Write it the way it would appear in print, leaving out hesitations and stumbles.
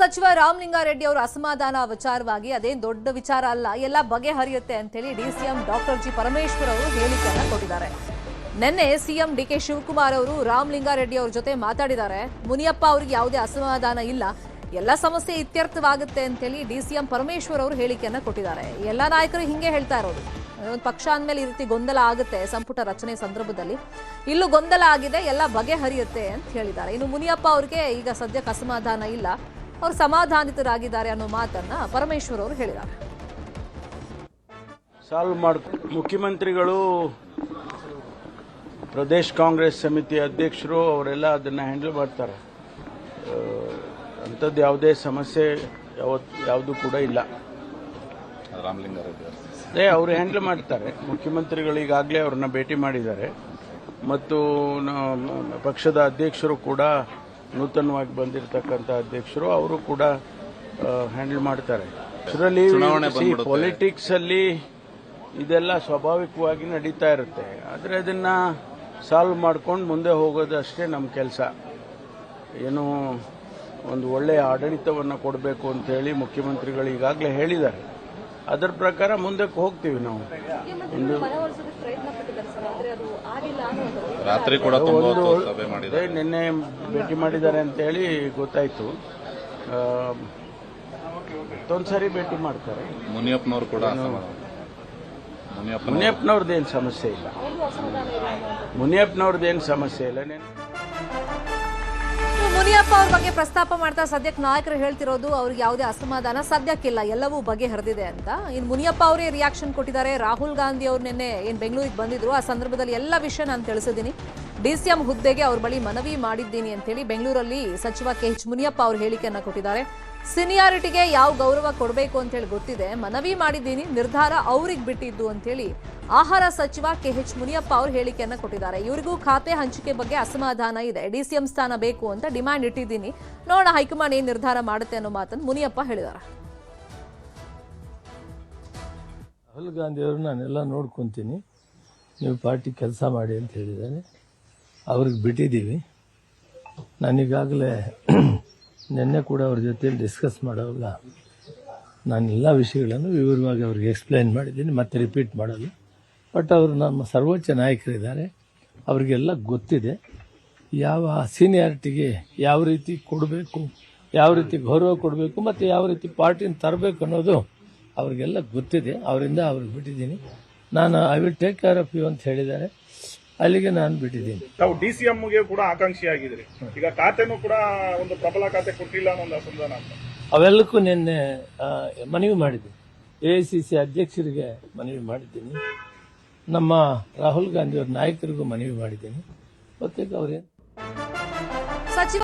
ಸಚಿವ ರಾಮಲಿಂಗಾರೆಡ್ಡಿ ಅವರು ಅಸಮಾಧಾನ ವಿಚಾರವಾಗಿ ಅದೇನು ದೊಡ್ಡ ವಿಚಾರ ಅಲ್ಲ, ಎಲ್ಲ ಬಗೆಹರಿಯುತ್ತೆ ಅಂತೇಳಿ ಡಿಸಿಎಂ ಡಾಕ್ಟರ್ ಜಿ ಪರಮೇಶ್ವರ್ ಅವರು ಹೇಳಿಕೆಯನ್ನ ಕೊಟ್ಟಿದ್ದಾರೆ. ನಿನ್ನೆ ಸಿಎಂ ಡಿಕೆ ಶಿವಕುಮಾರ್ ಅವರು ರಾಮಲಿಂಗಾರೆಡ್ಡಿ ಅವ್ರ ಜೊತೆ ಮಾತಾಡಿದ್ದಾರೆ. ಮುನಿಯಪ್ಪ ಅವರಿಗೆ ಯಾವುದೇ ಅಸಮಾಧಾನ ಇಲ್ಲ, ಎಲ್ಲ ಸಮಸ್ಯೆ ಇತ್ಯರ್ಥವಾಗುತ್ತೆ ಅಂತೇಳಿ ಡಿಸಿಎಂ ಪರಮೇಶ್ವರ್ ಅವರು ಹೇಳಿಕೆಯನ್ನ ಕೊಟ್ಟಿದ್ದಾರೆ. ಎಲ್ಲ ನಾಯಕರು ಹಿಂಗೆ ಹೇಳ್ತಾ ಇರೋದು. ಒಂದು ಪಕ್ಷ ಅಂದಮೇಲೆ ಈ ರೀತಿ ಗೊಂದಲ ಆಗುತ್ತೆ ಸಂಪುಟ ರಚನೆ ಸಂದರ್ಭದಲ್ಲಿ. ಇಲ್ಲೂ ಗೊಂದಲ ಆಗಿದೆ, ಎಲ್ಲ ಬಗೆಹರಿಯುತ್ತೆ ಅಂತ ಹೇಳಿದ್ದಾರೆ. ಇನ್ನು ಮುನಿಯಪ್ಪ ಅವ್ರಿಗೆ ಈಗ ಸದ್ಯಕ್ಕೆ ಅಸಮಾಧಾನ ಇಲ್ಲ, ಅವರು ಸಮಾಧಾನಿತರಾಗಿದ್ದಾರೆ ಅನ್ನೋ ಮಾತನ್ನ ಪರಮೇಶ್ವರ್ ಅವರು ಹೇಳಿದ್ದಾರೆ. ಮುಖ್ಯಮಂತ್ರಿಗಳು, ಪ್ರದೇಶ್ ಕಾಂಗ್ರೆಸ್ ಸಮಿತಿ ಅಧ್ಯಕ್ಷರು ಅವರೆಲ್ಲ ಅದನ್ನ ಹ್ಯಾಂಡಲ್ ಮಾಡ್ತಾರೆ. ಅಂಥದ್ದು ಯಾವುದೇ ಸಮಸ್ಯೆ ಯಾವುದು ಕೂಡ ಇಲ್ಲ. ರಾಮಲಿಂಗಾರೆಡ್ಡಿ ಅವರು ಹ್ಯಾಂಡಲ್ ಮಾಡ್ತಾರೆ. ಮುಖ್ಯಮಂತ್ರಿಗಳು ಈಗಾಗಲೇ ಅವ್ರನ್ನ ಭೇಟಿ ಮಾಡಿದ್ದಾರೆ ಮತ್ತು ಪಕ್ಷದ ಅಧ್ಯಕ್ಷರು ಕೂಡ ನೂತನವಾಗಿ ಬಂದಿರತಕ್ಕಂಥ ಅಧ್ಯಕ್ಷರು ಅವರು ಕೂಡ ಹ್ಯಾಂಡಲ್ ಮಾಡ್ತಾರೆ. ಇದರಲ್ಲಿ ಪೊಲಿಟಿಕ್ಸ್ ಅಲ್ಲಿ ಇದೆಲ್ಲ ಸ್ವಾಭಾವಿಕವಾಗಿ ನಡೀತಾ ಇರುತ್ತೆ. ಆದರೆ ಅದನ್ನ ಸಾಲ್ವ್ ಮಾಡ್ಕೊಂಡು ಮುಂದೆ ಹೋಗೋದು ಅಷ್ಟೇ ನಮ್ಮ ಕೆಲಸ. ಏನು ಒಂದು ಒಳ್ಳೆಯ ಆಡಳಿತವನ್ನು ಕೊಡಬೇಕು ಅಂತ ಹೇಳಿ ಮುಖ್ಯಮಂತ್ರಿಗಳು ಈಗಾಗಲೇ ಹೇಳಿದ್ದಾರೆ. ಅದರ ಪ್ರಕಾರ ಮುಂದಕ್ಕೆ ಹೋಗ್ತೀವಿ ನಾವು. ರಾತ್ರಿ ಕೂಡ ನಿನ್ನೆ ಭೇಟಿ ಮಾಡಿದ್ದಾರೆ ಅಂತ ಹೇಳಿ ಗೊತ್ತಾಯ್ತು. ಮತ್ತೊಂದ್ಸರಿ ಭೇಟಿ ಮಾಡ್ತಾರೆ. ಮುನಿಯಪ್ಪನವರು ಕೂಡ ಮುನಿಯಪ್ಪನವ್ರದ್ದೇನು ಸಮಸ್ಯೆ ಇಲ್ಲ. ಮುನಿಯಪ್ಪನವ್ರದ್ದೇನು ಸಮಸ್ಯೆ ಇಲ್ಲ. ಮುನಿಯಪ್ಪ ಅವ್ರ ಬಗ್ಗೆ ಪ್ರಸ್ತಾಪ ಮಾಡ್ತಾ ಸದ್ಯಕ್ಕೆ ನಾಯಕರು ಹೇಳ್ತಿರೋದು ಅವ್ರಿಗೆ ಯಾವುದೇ ಅಸಮಾಧಾನ ಸದ್ಯಕ್ಕಿಲ್ಲ, ಎಲ್ಲವೂ ಬಗೆಹರಿದಿದೆ ಅಂತ. ಇನ್ನು ಮುನಿಯಪ್ಪ ಅವರೇ ರಿಯಾಕ್ಷನ್ ಕೊಟ್ಟಿದ್ದಾರೆ. ರಾಹುಲ್ ಗಾಂಧಿ ಅವ್ರು ನಿನ್ನೆ ಏನ್ ಬೆಂಗಳೂರಿಗೆ ಬಂದಿದ್ರು, ಆ ಸಂದರ್ಭದಲ್ಲಿ ಎಲ್ಲ ವಿಷಯ ನಾನು ತಿಳಿಸಿದ್ದೀನಿ. ಡಿಸಿಎಂ ಹುದ್ದೆಗೆ ಅವ್ರ ಬಳಿ ಮನವಿ ಮಾಡಿದ್ದೀನಿ ಅಂತೇಳಿ ಬೆಂಗಳೂರಲ್ಲಿ ಸಚಿವ ಕೆಎಚ್ ಮುನಿಯಪ್ಪ ಅವರು ಹೇಳಿಕೆಯನ್ನ ಕೊಟ್ಟಿದ್ದಾರೆ. ಸೀನಿಯಾರಿಟಿಗೆ ಯಾವ ಗೌರವ ಕೊಡಬೇಕು ಅಂತ ಹೇಳಿ ಗೊತ್ತಿದೆ, ಮನವಿ ಮಾಡಿದ್ದೀನಿ, ನಿರ್ಧಾರ ಅವ್ರಿಗೆ ಬಿಟ್ಟಿದ್ದು ಅಂತೇಳಿ ಆಹಾರ ಸಚಿವ ಕೆಎಚ್ ಮುನಿಯಪ್ಪ ಅವರು ಹೇಳಿಕೆಯನ್ನ ಕೊಟ್ಟಿದ್ದಾರೆ. ಇವರಿಗೂ ಖಾತೆ ಹಂಚಿಕೆ ಬಗ್ಗೆ ಅಸಮಾಧಾನ ಇದೆ, ಡಿಸಿಎಂ ಸ್ಥಾನ ಬೇಕು ಅಂತ ಡಿಮ್ಯಾಂಡ್ ಇಟ್ಟಿದ್ದೀನಿ, ನೋಡೋಣ ಹೈಕಮಾಂಡ್ ಏನ್ ನಿರ್ಧಾರ ಮಾಡುತ್ತೆ ಅನ್ನೋ ಮಾತನ್ನು ಮುನಿಯಪ್ಪ ಹೇಳಿದ್ದಾರೆ. ರಾಹುಲ್ ಗಾಂಧಿ ಅವರು ನಾನೆಲ್ಲ ನೋಡ್ಕೊಂತೀನಿ, ನೀವು ಪಾರ್ಟಿ ಕೆಲಸ ಮಾಡಿ ಅಂತ ಹೇಳಿದ್ದಾರೆ. ಅವ್ರಿಗೆ ಬಿಟ್ಟಿದ್ದೀವಿ. ನಾನೀಗಾಗಲೇ ನಿನ್ನೆ ಕೂಡ ಅವ್ರ ಜೊತೆಯಲ್ಲಿ ಡಿಸ್ಕಸ್ ಮಾಡೋವಾಗ ನಾನೆಲ್ಲ ವಿಷಯಗಳನ್ನು ವಿವರವಾಗಿ ಅವ್ರಿಗೆ ಎಕ್ಸ್ಪ್ಲೈನ್ ಮಾಡಿದ್ದೀನಿ, ಮತ್ತೆ ರಿಪೀಟ್ ಮಾಡಲ್ಲ. ಬಟ್ ಅವರು ನಮ್ಮ ಸರ್ವೋಚ್ಚ ನಾಯಕರಿದ್ದಾರೆ, ಅವರಿಗೆಲ್ಲ ಗೊತ್ತಿದೆ ಯಾವ ಸೀನಿಯಾರಿಟಿಗೆ ಯಾವ ರೀತಿ ಕೊಡಬೇಕು, ಯಾವ ರೀತಿ ಗೌರವ ಕೊಡಬೇಕು ಮತ್ತು ಯಾವ ರೀತಿ ಪಾರ್ಟಿನ ತರಬೇಕು ಅನ್ನೋದು ಅವ್ರಿಗೆಲ್ಲ ಗೊತ್ತಿದೆ. ಅವರಿಂದ ಅವ್ರಿಗೆ ಬಿಟ್ಟಿದ್ದೀನಿ. ನಾನು I will take care of you ಅಂತ ಹೇಳಿದ್ದಾರೆ, ಅಲ್ಲಿಗೆ ನಾನು ಬಿಟ್ಟಿದ್ದೀನಿ. ತಾವು ಡಿಸಿಎಂಗೆ ಕೂಡ ಆಕಾಂಕ್ಷಿ ಆಗಿದ್ರಿ, ಈಗ ಖಾತೆನೂ ಕೂಡ ಒಂದು ಪ್ರಬಲ ಖಾತೆ ಕೊಟ್ಟಿಲ್ಲ ಅನ್ನೋ ಒಂದು ಅಸಮಾಧಾನ ಅಂತ ಅವೆಲ್ಲಕ್ಕೂ ನಿನ್ನೆ ಮನವಿ ಮಾಡಿದ್ದೀನಿ. AICC ಅಧ್ಯಕ್ಷರಿಗೆ ಮನವಿ ಮಾಡಿದ್ದೀನಿ, ನಮ್ಮ ರಾಹುಲ್ ಗಾಂಧಿ ಅವ್ರ ನಾಯಕರಿಗೂ ಮನವಿ ಮಾಡಿದ್ದೀನಿ. ಮತ್ತೆ ಅವ್ರೇನು ಸಚಿವ